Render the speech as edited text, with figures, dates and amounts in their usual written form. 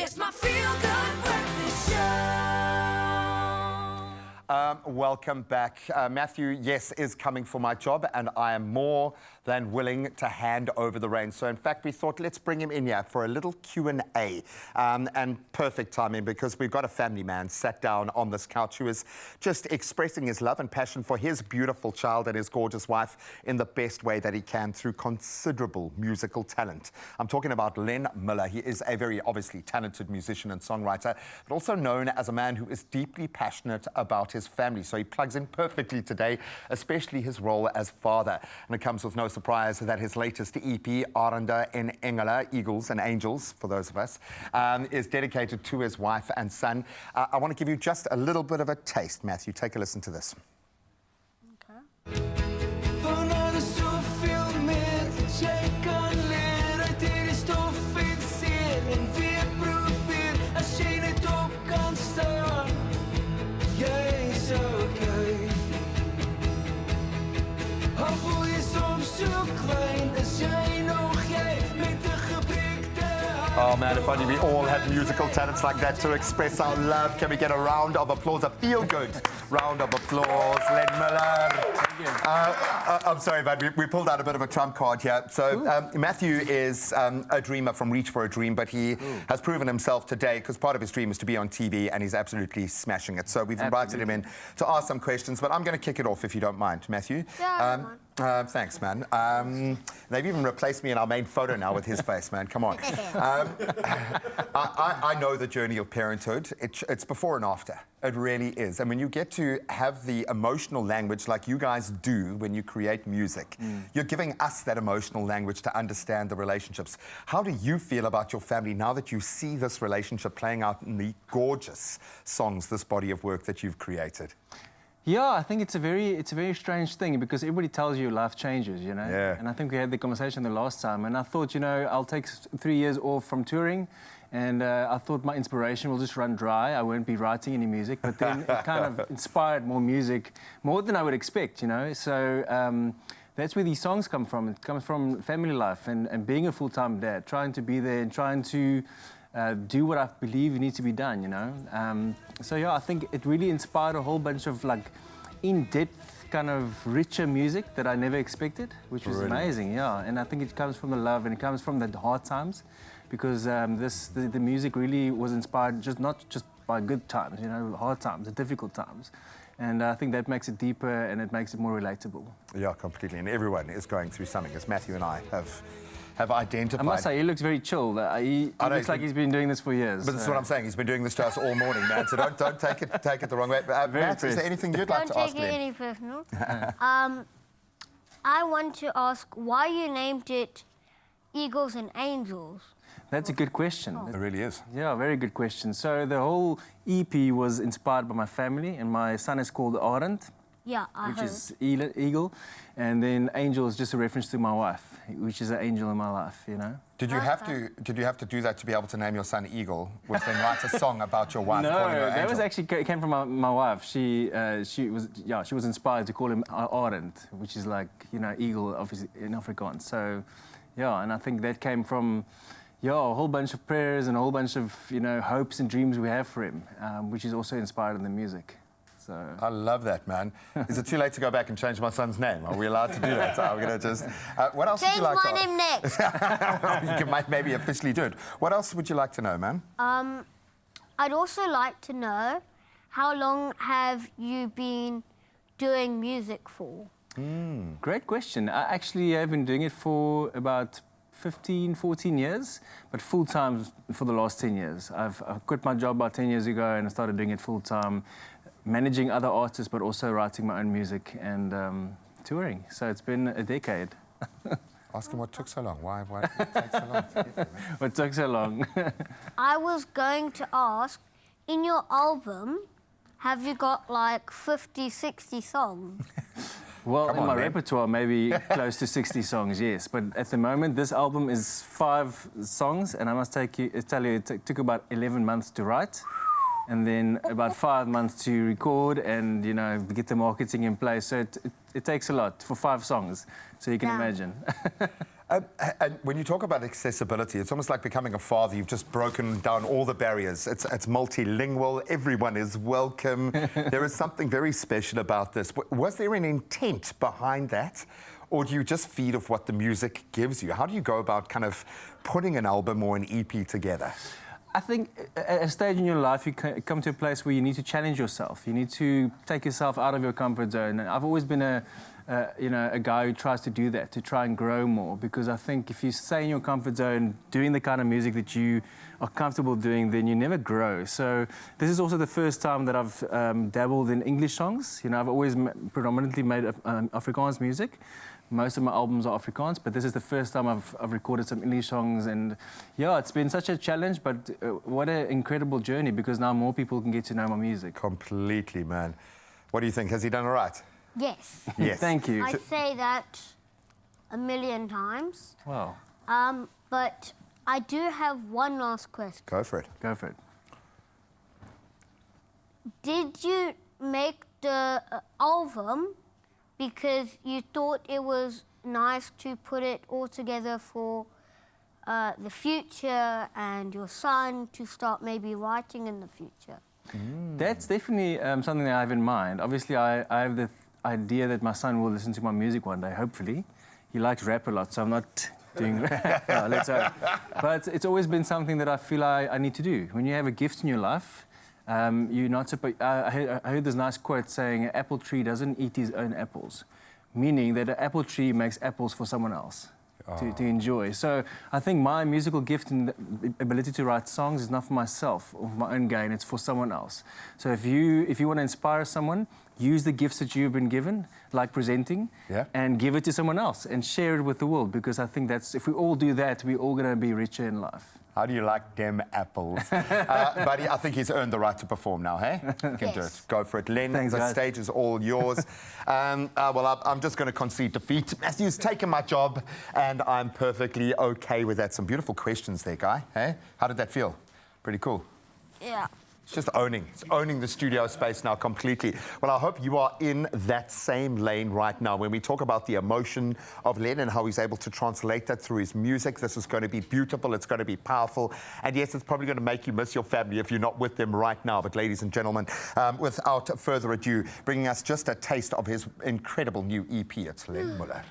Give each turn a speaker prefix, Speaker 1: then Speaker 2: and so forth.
Speaker 1: It's my feel-good breakfast show.
Speaker 2: Welcome back. Matthew, yes, is coming for my job, and I am more than willing to hand over the reins. So, in fact, we thought let's bring him in here for a little Q&A. And perfect timing, because we've got a family man sat down on this couch who is just expressing his love and passion for his beautiful child and his gorgeous wife in the best way that he can through considerable musical talent. I'm talking about Len Muller. He is a very obviously talented musician and songwriter, but also known as a man who is deeply passionate about his family. So he plugs in perfectly today, especially his role as father. And it comes with no surprise that his latest EP, Arende en Engele, Eagles and Angels, for those of us, is dedicated to his wife and son. I want to give you just a little bit of a taste, Matthew. Take a listen to this.
Speaker 1: Okay.
Speaker 2: Oh man, if only we all had musical talents like that to express our love. Can we get a round of applause, a feel-good round of applause, Len Muller?
Speaker 3: Thank you.
Speaker 2: I'm sorry, but we pulled out a bit of a trump card here. So Matthew is a dreamer from Reach for a Dream, but he has proven himself today, because part of his dream is to be on TV, and he's absolutely smashing it. So we've invited him in to ask some questions, but I'm going to kick it off if you don't mind, Matthew.
Speaker 1: Yeah,
Speaker 2: thanks, man. They've even replaced me in our main photo now with his face, man. Come on. I know the journey of parenthood. It's before and after. It really is. And when you get to have the emotional language like you guys do when you create music, you're giving us that emotional language to understand the relationships. How do you feel about your family now that you see this relationship playing out in the gorgeous songs, this body of work that you've created?
Speaker 3: Yeah, I think it's a very strange thing, because everybody tells you life changes, you know.
Speaker 2: Yeah.
Speaker 3: And I think we had the conversation the last time, and I thought, you know, I'll take 3 years off from touring, and I thought my inspiration will just run dry. I won't be writing any music, but then it kind of inspired more music, more than I would expect, you know. So that's where these songs come from. It comes from family life and being a full-time dad, trying to be there and trying to do what I believe needs to be done, you know. So yeah, I think it really inspired a whole bunch of like in-depth, kind of richer music that I never expected, which was amazing, yeah. And I think it comes from the love, and it comes from the hard times, because the music really was inspired not just by good times, you know, hard times, the difficult times. And I think that makes it deeper, and it makes it more relatable.
Speaker 2: Yeah, completely. And everyone is going through something, as Matthew and I have identified.
Speaker 3: I must say, he looks very chill. He looks like he's been doing this for years.
Speaker 2: But this is what I'm saying. He's been doing this to us all morning, man. So don't take it the wrong way. Matt, is there anything you'd like to ask
Speaker 1: Don't take it any personal. I want to ask why you named it Eagles and Angels.
Speaker 3: That's a good question.
Speaker 2: It really is.
Speaker 3: Yeah, very good question. So the whole EP was inspired by my family, and my son is called Arend.
Speaker 1: Yeah, I heard.
Speaker 3: Which is eagle, and then Angel is just a reference to my wife, which is an angel in my life, you know.
Speaker 2: Did you have to do that to be able to name your son Eagle, which then write a song about your wife
Speaker 3: No,
Speaker 2: calling her Angel?
Speaker 3: that was actually came from my wife. She was inspired to call him Arend, which is like, you know, eagle obviously in Afrikaans. So yeah, and I think that came from a whole bunch of prayers and a whole bunch of, you know, hopes and dreams we have for him, which is also inspired in the music. So.
Speaker 2: I love that, man. Is it too late to go back and change my son's name? Are we allowed to do that? I'm going to just... what else would you like to...
Speaker 1: Change my name next.
Speaker 2: You can maybe officially do it. What else would you like to know, man?
Speaker 1: I'd also like to know, how long have you been doing music for?
Speaker 3: Great question. I actually have been doing it for about 15, 14 years, but full-time for the last 10 years. I quit my job about 10 years ago, and I started doing it full-time, managing other artists, but also writing my own music and touring. So it's been a decade.
Speaker 2: Ask him what took so long. Why did it take so long?
Speaker 3: What took so long?
Speaker 1: I was going to ask, in your album, have you got like 50, 60 songs?
Speaker 3: Well,
Speaker 2: Come
Speaker 3: in
Speaker 2: on,
Speaker 3: my
Speaker 2: man.
Speaker 3: repertoire, maybe close to 60 songs, yes. But at the moment, this album is 5 songs, and I must tell you, it took about 11 months to write. And then about 5 months to record and, you know, get the marketing in place. So it takes a lot for 5 songs, so you can imagine.
Speaker 2: And when you talk about accessibility, it's almost like becoming a father. You've just broken down all the barriers. It's multilingual. Everyone is welcome. There is something very special about this. Was there an intent behind that? Or do you just feed off what the music gives you? How do you go about kind of putting an album or an EP together?
Speaker 3: I think at a stage in your life, you come to a place where you need to challenge yourself. You need to take yourself out of your comfort zone. And I've always been a guy who tries to do that, to try and grow more. Because I think if you stay in your comfort zone, doing the kind of music that you are comfortable doing, then you never grow. So this is also the first time that I've dabbled in English songs. You know, I've always predominantly made Afrikaans music. Most of my albums are Afrikaans, but this is the first time I've recorded some English songs. And yeah, it's been such a challenge, but what an incredible journey, because now more people can get to know my music.
Speaker 2: Completely, man. What do you think? Has he done all right?
Speaker 1: Yes.
Speaker 2: Yes.
Speaker 3: Thank you.
Speaker 1: I say that a million times.
Speaker 3: Wow.
Speaker 1: But I do have one last question.
Speaker 2: Go for it.
Speaker 3: Go for it.
Speaker 1: Did you make the album because you thought it was nice to put it all together for the future and your son to start maybe writing in the future?
Speaker 3: That's definitely something that I have in mind. Obviously, I have the idea that my son will listen to my music one day, hopefully. He likes rap a lot, so I'm not doing rap. No, let's hope. But it's always been something that I feel I need to do. When you have a gift in your life, you're not supposed... I heard this nice quote saying, an apple tree doesn't eat his own apples, meaning that an apple tree makes apples for someone else to enjoy. So I think my musical gift and the ability to write songs is not for myself or for my own gain, it's for someone else. So if you want to inspire someone, use the gifts that you've been given, like presenting, and give it to someone else and share it with the world, because I think that's, if we all do that, we're all going to be richer in life.
Speaker 2: How do you like them apples? Buddy, I think he's earned the right to perform now, hey? You can do it. Go for it. Len,
Speaker 3: thanks,
Speaker 2: the
Speaker 3: guys.
Speaker 2: stage is all yours. Well, I'm just going to concede defeat. Matthew's taken my job, and I'm perfectly okay with that. Some beautiful questions there, Guy. Hey? How did that feel? Pretty cool.
Speaker 1: Yeah.
Speaker 2: It's just owning. It's owning the studio space now completely. Well, I hope you are in that same lane right now. When we talk about the emotion of Len and how he's able to translate that through his music, this is going to be beautiful. It's going to be powerful. And yes, it's probably going to make you miss your family if you're not with them right now. But ladies and gentlemen, without further ado, bringing us just a taste of his incredible new EP, it's Len Muller.